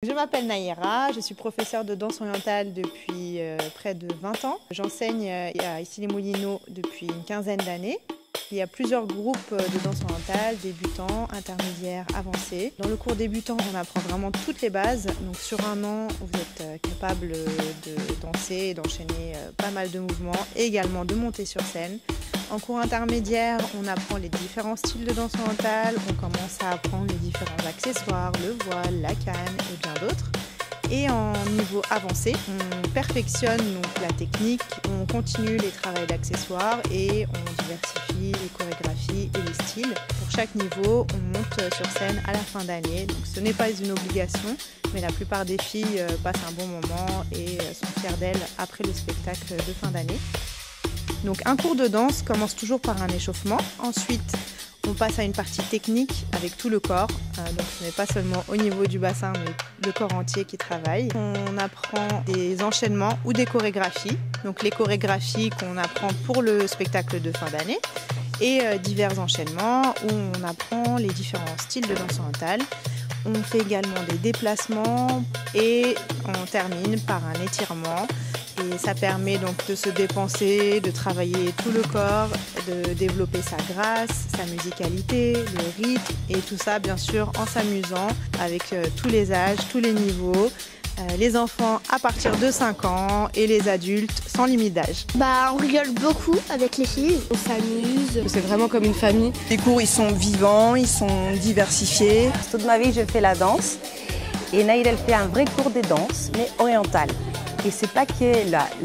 Je m'appelle Naïra, je suis professeure de danse orientale depuis près de 20 ans. J'enseigne à Issy-les-Moulineaux depuis une quinzaine d'années. Il y a plusieurs groupes de danse orientale, débutants, intermédiaires, avancés. Dans le cours débutant, on apprend vraiment toutes les bases. Donc sur un an, vous êtes capable de danser et d'enchaîner pas mal de mouvements et également de monter sur scène. En cours intermédiaire, on apprend les différents styles de danse orientale, on commence à apprendre les différents accessoires, le voile, la canne et bien d'autres. Et en niveau avancé, on perfectionne donc la technique, on continue les travaux d'accessoires et on diversifie les chorégraphies et les styles. Pour chaque niveau, on monte sur scène à la fin d'année. Donc ce n'est pas une obligation, mais la plupart des filles passent un bon moment et sont fières d'elles après le spectacle de fin d'année. Donc un cours de danse commence toujours par un échauffement. Ensuite, on passe à une partie technique avec tout le corps. Donc ce n'est pas seulement au niveau du bassin, mais le corps entier qui travaille. On apprend des enchaînements ou des chorégraphies. Donc les chorégraphies qu'on apprend pour le spectacle de fin d'année et divers enchaînements où on apprend les différents styles de danse orientale. On fait également des déplacements et on termine par un étirement. Et ça permet donc de se dépenser, de travailler tout le corps, de développer sa grâce, sa musicalité, le rythme et tout ça bien sûr en s'amusant avec tous les âges, tous les niveaux. Les enfants à partir de 5 ans et les adultes sans limite d'âge. On rigole beaucoup avec les filles, on s'amuse. C'est vraiment comme une famille. Les cours ils sont vivants, ils sont diversifiés. Toute ma vie je fais la danse et Naïd elle fait un vrai cours de danse mais orientale. Et c'est pas que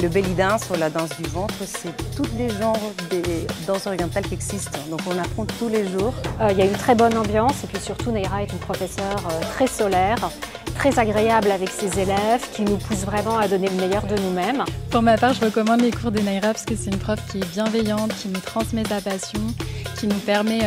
le belly dance ou la danse du ventre, c'est tous les genres de danse orientale qui existent. Donc on apprend tous les jours. Il y a une très bonne ambiance et puis surtout Naïra est une professeure très solaire, très agréable avec ses élèves, qui nous pousse vraiment à donner le meilleur de nous-mêmes. Pour ma part, je recommande les cours de Naïra parce que c'est une prof qui est bienveillante, qui nous transmet sa passion, qui nous permet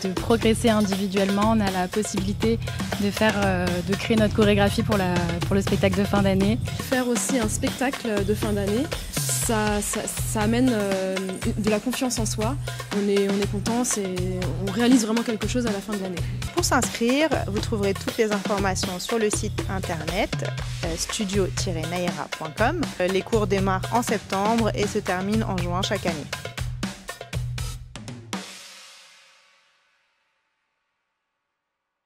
de progresser individuellement. On a la possibilité de créer notre chorégraphie pour le spectacle de fin d'année. Faire aussi un spectacle de fin d'année, ça amène de la confiance en soi. On est content, on réalise vraiment quelque chose à la fin de l'année. Pour s'inscrire, vous trouverez toutes les informations sur le site internet studio-naira.com. Les cours démarrent en septembre et se terminent en juin chaque année.